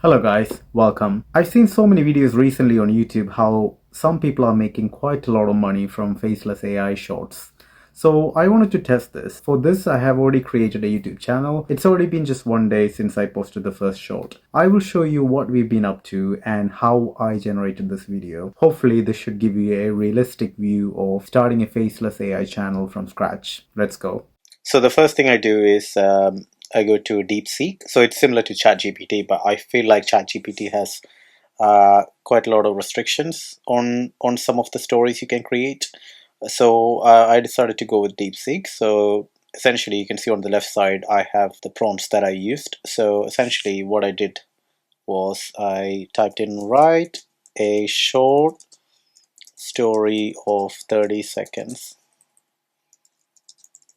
Hello guys, welcome. I've seen so many videos recently on YouTube how some people are making quite a lot of money from faceless AI shorts. So I wanted to test this. For this, I have already created a YouTube channel. It's already been just one day since I posted the first short. I will show you what we've been up to and how I generated this video. Hopefully this should give you a realistic view of starting a faceless AI channel from scratch. Let's go. So the first thing I do is I go to DeepSeek. So it's similar to ChatGPT, but I feel like ChatGPT has quite a lot of restrictions on some of the stories you can create. So I decided to go with DeepSeek. So essentially, you can see on the left side, I have the prompts that I used. So essentially, what I did was I typed in write a short story of 30 seconds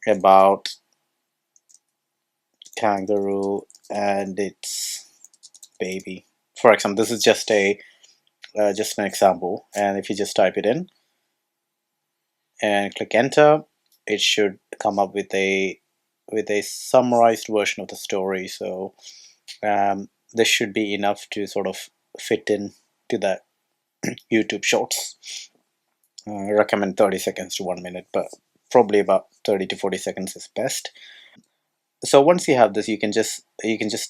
about kangaroo and its baby. For example, this is just an example, and if you just type it in and click enter, it should come up with a summarized version of the story. So this should be enough to sort of fit in to that YouTube shorts. I recommend 30 seconds to 1 minute, but probably about 30 to 40 seconds is best. So once you have this, you can just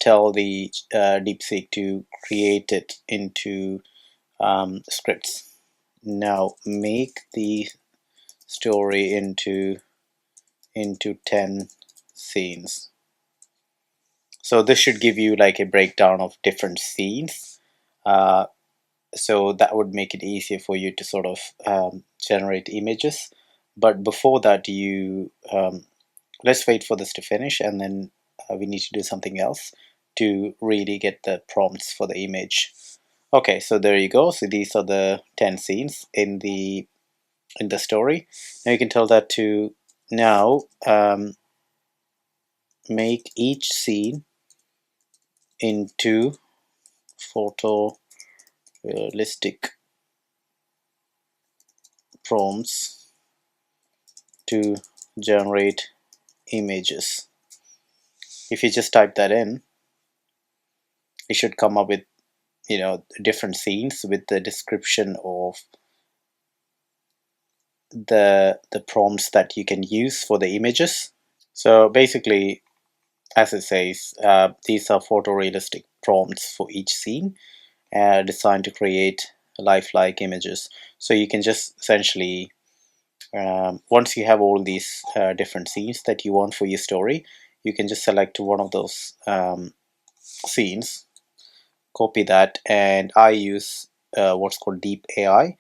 tell the DeepSeek to create it into scripts. Now make the story into 10 scenes. So this should give you like a breakdown of different scenes. Uh, so that would make it easier for you to sort of generate images. But before that, let's wait for this to finish, and then we need to do something else to really get the prompts for the image. Okay, so there you go. So these are the 10 scenes in the story. Now you can tell that to now make each scene into photorealistic prompts to generate images. If you just type that in, it should come up with different scenes with the description of the prompts that you can use for the images. So basically, as it says, these are photorealistic prompts for each scene, designed to create lifelike images. So you can just essentially, once you have all these different scenes that you want for your story, you can just select one of those scenes, copy that, and I use what's called Deep AI.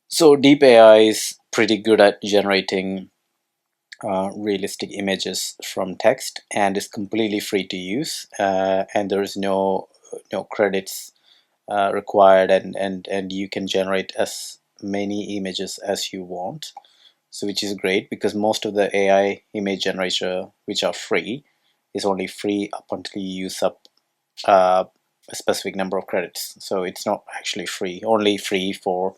So Deep AI is pretty good at generating realistic images from text, and is completely free to use, and there is no credits required, and you can generate as many images as you want. So which is great, because most of the AI image generator which are free is only free up until you use up a specific number of credits. So it's not actually free, only free for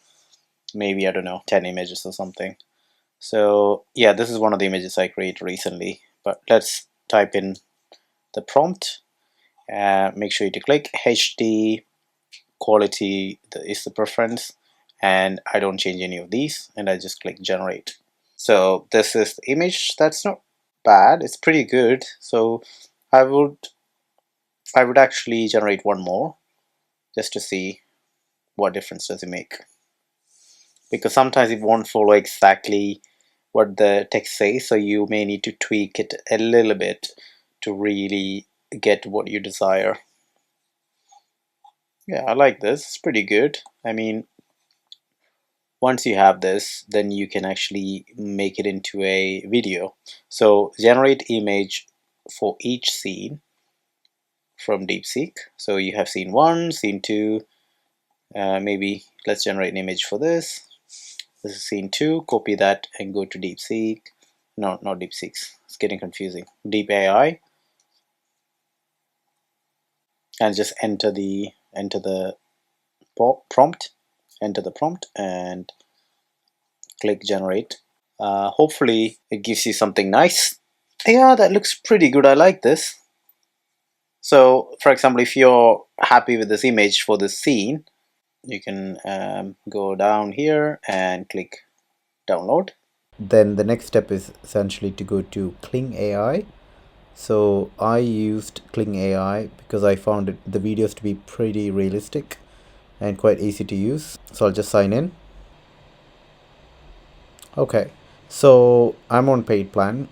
maybe, I don't know, 10 images or something. So yeah, this is one of the images I created recently, but let's type in the prompt. Make sure you to click HD quality is the preference, and I don't change any of these, and I just click generate. So this is the image. That's not bad, it's pretty good. So I would actually generate one more just to see what difference does it make, because sometimes it won't follow exactly what the text says, so you may need to tweak it a little bit to really get what you desire. Yeah, I like this. It's pretty good. I mean, once you have this, then you can actually make it into a video. So generate image for each scene from DeepSeek. So you have scene 1, scene 2, maybe let's generate an image for this. This is scene 2, copy that and go to DeepSeek. No, not DeepSeek, it's getting confusing. Deep AI, and just enter the prompt, and click generate. Hopefully it gives you something nice. Yeah, that looks pretty good. I like this. So for example, if you're happy with this image for this scene, you can go down here and click download. Then the next step is essentially to go to Kling AI. So I used Kling AI because I found the videos to be pretty realistic and quite easy to use. So I'll just sign in. Okay, so I'm on paid plan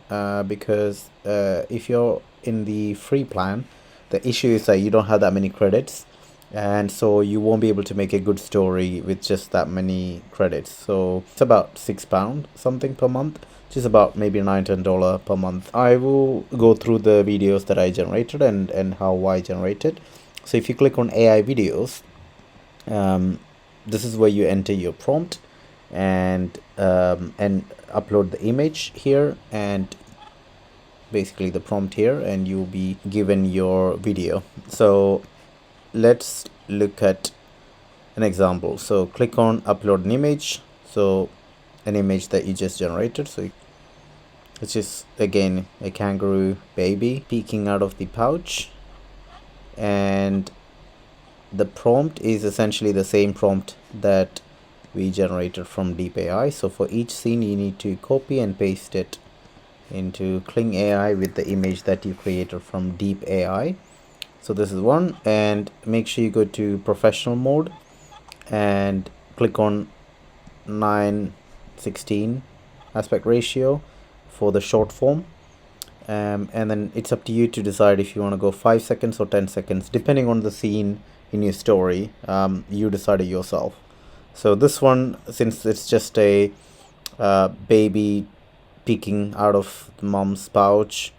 because if you're in the free plan, the issue is that you don't have that many credits, and so you won't be able to make a good story with just that many credits. So it's about £6 something per month, which is about maybe $9-10 per month. I will go through the videos that I generated and how I generated. So if you click on AI videos, this is where you enter your prompt and upload the image here and basically the prompt here, and you'll be given your video. So let's look at an example. So click on upload an image, so an image that you just generated. So it's just again a kangaroo baby peeking out of the pouch, and the prompt is essentially the same prompt that we generated from Deep AI. So for each scene you need to copy and paste it into Kling AI with the image that you created from Deep AI. So this is one, and make sure you go to professional mode and click on 9:16 aspect ratio for the short form, and then it's up to you to decide if you want to go 5 seconds or 10 seconds depending on the scene in your story. You decide it yourself. So this one, since it's just a baby peeking out of the mom's pouch,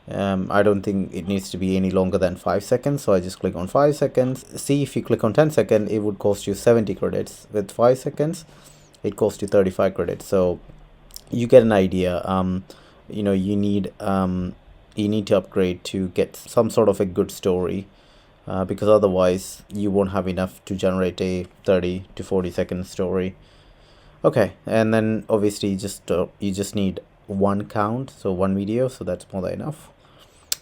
I don't think it needs to be any longer than 5 seconds, so I just click on 5 seconds. See, if you click on 10 seconds, it would cost you 70 credits. With 5 seconds, it costs you 35 credits. So you get an idea. You know, you need to upgrade to get some sort of a good story, because otherwise you won't have enough to generate a 30 to 40 second story. Okay, and then obviously you just need one count, so one video, so that's more than enough.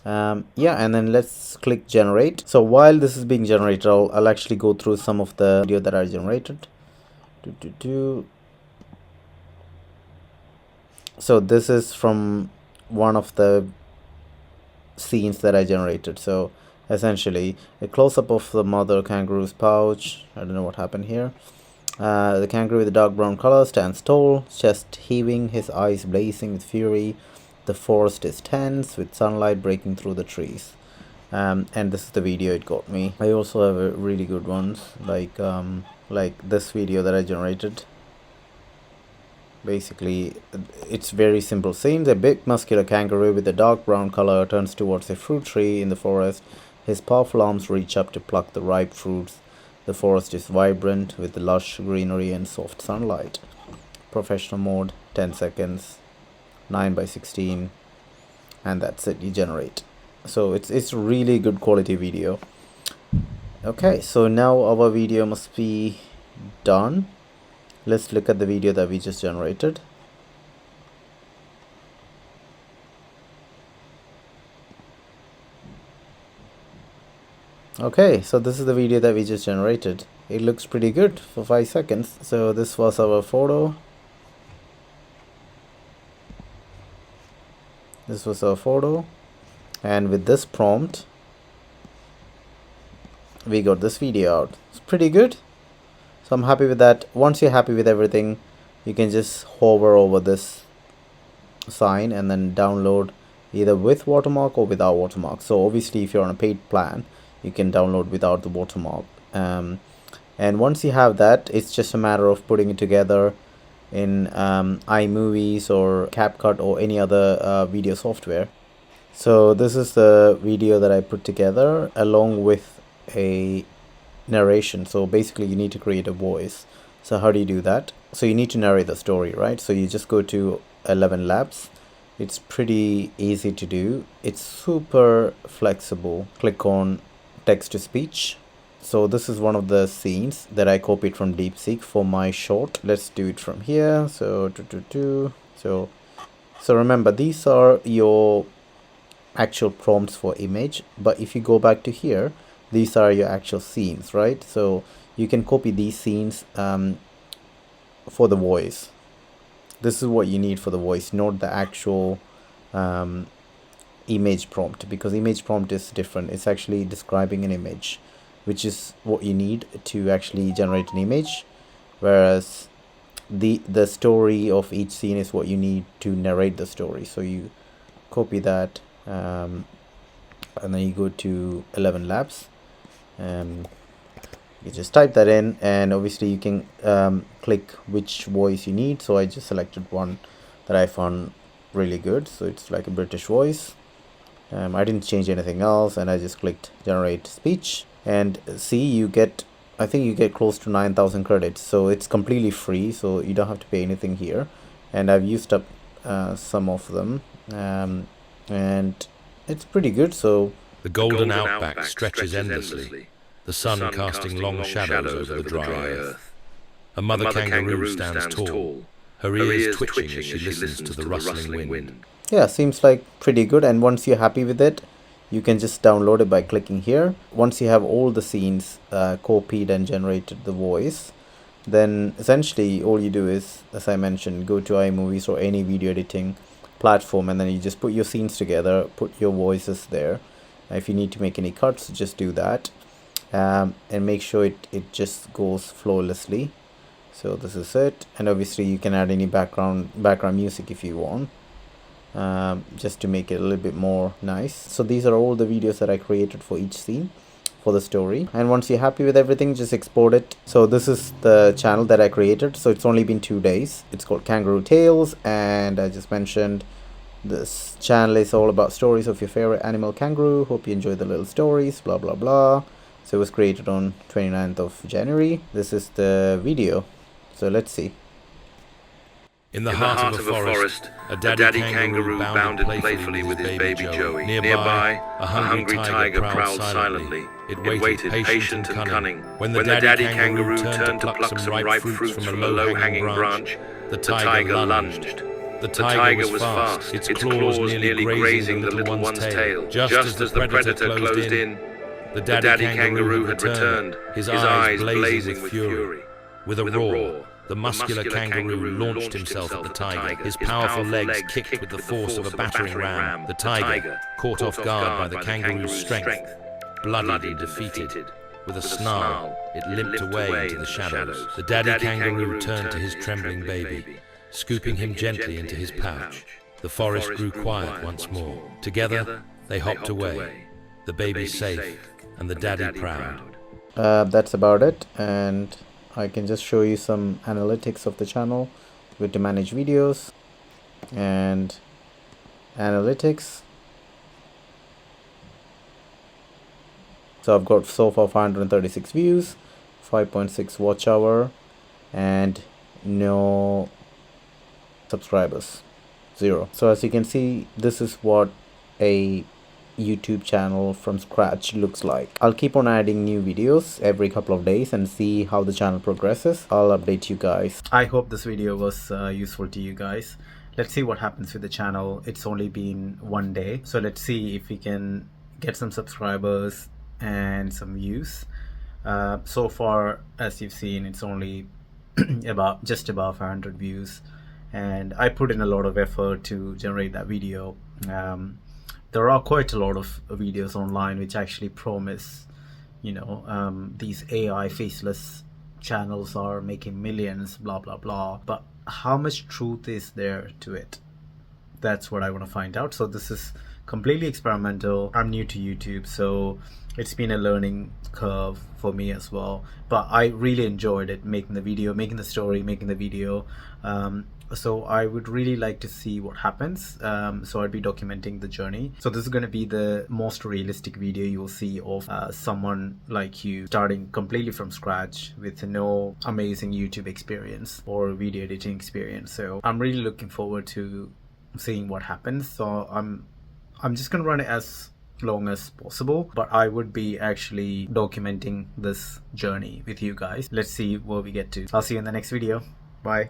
Yeah, and then let's click generate. So while this is being generated, I'll actually go through some of the video that I generated. So this is from one of the scenes that I generated. So essentially a close-up of the mother kangaroo's pouch. I don't know what happened here. The kangaroo with the dark brown color stands tall, chest heaving, his eyes blazing with fury. The forest is tense with sunlight breaking through the trees. And this is the video it got me. I also have a really good ones like this video that I generated. Basically, it's very simple scenes. A big muscular kangaroo with a dark brown color turns towards a fruit tree in the forest. His powerful arms reach up to pluck the ripe fruits. The forest is vibrant with lush greenery and soft sunlight. Professional mode, 10 seconds, 9:16, and that's it, you generate. So it's really good quality video. Okay, so now our video must be done. Let's look at the video that we just generated. Okay, so this is the video that we just generated. It looks pretty good for 5 seconds. So this was our photo. This was our photo. And with this prompt, we got this video out. It's pretty good. So I'm happy with that. Once you're happy with everything, you can just hover over this sign and then download either with watermark or without watermark. So obviously if you're on a paid plan, you can download without the watermark. And once you have that, it's just a matter of putting it together in iMovies or CapCut or any other video software. So this is the video that I put together along with a narration. So basically you need to create a voice. So how do you do that? So you need to narrate the story, right? So you just go to 11 Labs. It's pretty easy to do. It's super flexible. Click on text to speech. So this is one of the scenes that I copied from DeepSeek for my short. Let's do it from here. So so remember, these are your actual prompts for image. But if you go back to here, these are your actual scenes, right? So you can copy these scenes for the voice. This is what you need for the voice, not the actual image prompt, because image prompt is different. It's actually describing an image, which is what you need to actually generate an image, whereas the story of each scene is what you need to narrate the story. So you copy that, and then you go to 11 labs, you just type that in, and obviously you can click which voice you need. So I just selected one that I found really good, so it's like a British voice. I didn't change anything else, and I just clicked generate speech, and see, you get, I think you get close to 9,000 credits. So it's completely free, so you don't have to pay anything here, and I've used up some of them, and it's pretty good. So the golden outback stretches endlessly, the sun casting long shadows over the dry earth. A mother kangaroo stands tall, her ears twitching as she listens to the rustling wind. Yeah, seems like pretty good. And once you're happy with it, you can just download it by clicking here. Once you have all the scenes copied and generated the voice, then essentially all you do is, as I mentioned, go to iMovies or any video editing platform, and then you just put your scenes together, put your voices there. If you need to make any cuts, just do that, and make sure it just goes flawlessly. So this is it, and obviously you can add any background music if you want, just to make it a little bit more nice. So these are all the videos that I created for each scene for the story, and once you're happy with everything, just export it. So this is the channel that I created, so it's only been 2 days. It's called Kangaroo Tales, and I just mentioned this channel is all about stories of your favorite animal, kangaroo. Hope you enjoy the little stories, blah blah blah. So it was created on 29th of January. This is the video, so let's see. In the heart of a forest, a daddy kangaroo bounded playfully with his baby Joey. Nearby, a hungry tiger prowled silently. It waited, patient and cunning. When the daddy kangaroo turned to pluck some ripe fruits from a low-hanging branch, the tiger lunged. The tiger was fast, its claws nearly grazing the little one's tail. Just as the predator closed in, the daddy kangaroo had returned, his eyes blazing with fury. With a roar, the muscular kangaroo launched himself at the tiger. His powerful legs kicked with the force of a battering ram. The tiger, caught off guard by the kangaroo's strength, bloodied and defeated. With a snarl, it limped away into the shadows. The daddy kangaroo turned to his trembling baby, scooping him gently into his pouch. The forest grew quiet once more. Together, they hopped away, the baby safe and the daddy proud. That's about it, and I can just show you some analytics of the channel. Go to manage videos and analytics. So I've got so far 536 views, 5.6 watch hour, and no subscribers, 0. So as you can see, this is what a YouTube channel from scratch looks like. I'll keep on adding new videos every couple of days and see how the channel progresses. I'll update you guys. I hope this video was useful to you guys. Let's see what happens with the channel. It's only been 1 day, so let's see if we can get some subscribers and some views. So far, as you've seen, it's only just above 500 views, and I put in a lot of effort to generate that video. There are quite a lot of videos online which actually promise, you know, these AI faceless channels are making millions, blah blah blah, but how much truth is there to it? That's what I want to find out. So this is completely experimental. I'm new to YouTube, so it's been a learning curve for me as well, but I really enjoyed it, making the video, making the story, making the video. So I would really like to see what happens. So I'd be documenting the journey. So this is going to be the most realistic video you will see of someone like you starting completely from scratch with no amazing YouTube experience or video editing experience. So I'm really looking forward to seeing what happens. So I'm just going to run it as long as possible, but I would be actually documenting this journey with you guys. Let's see where we get to. I'll see you in the next video. Bye.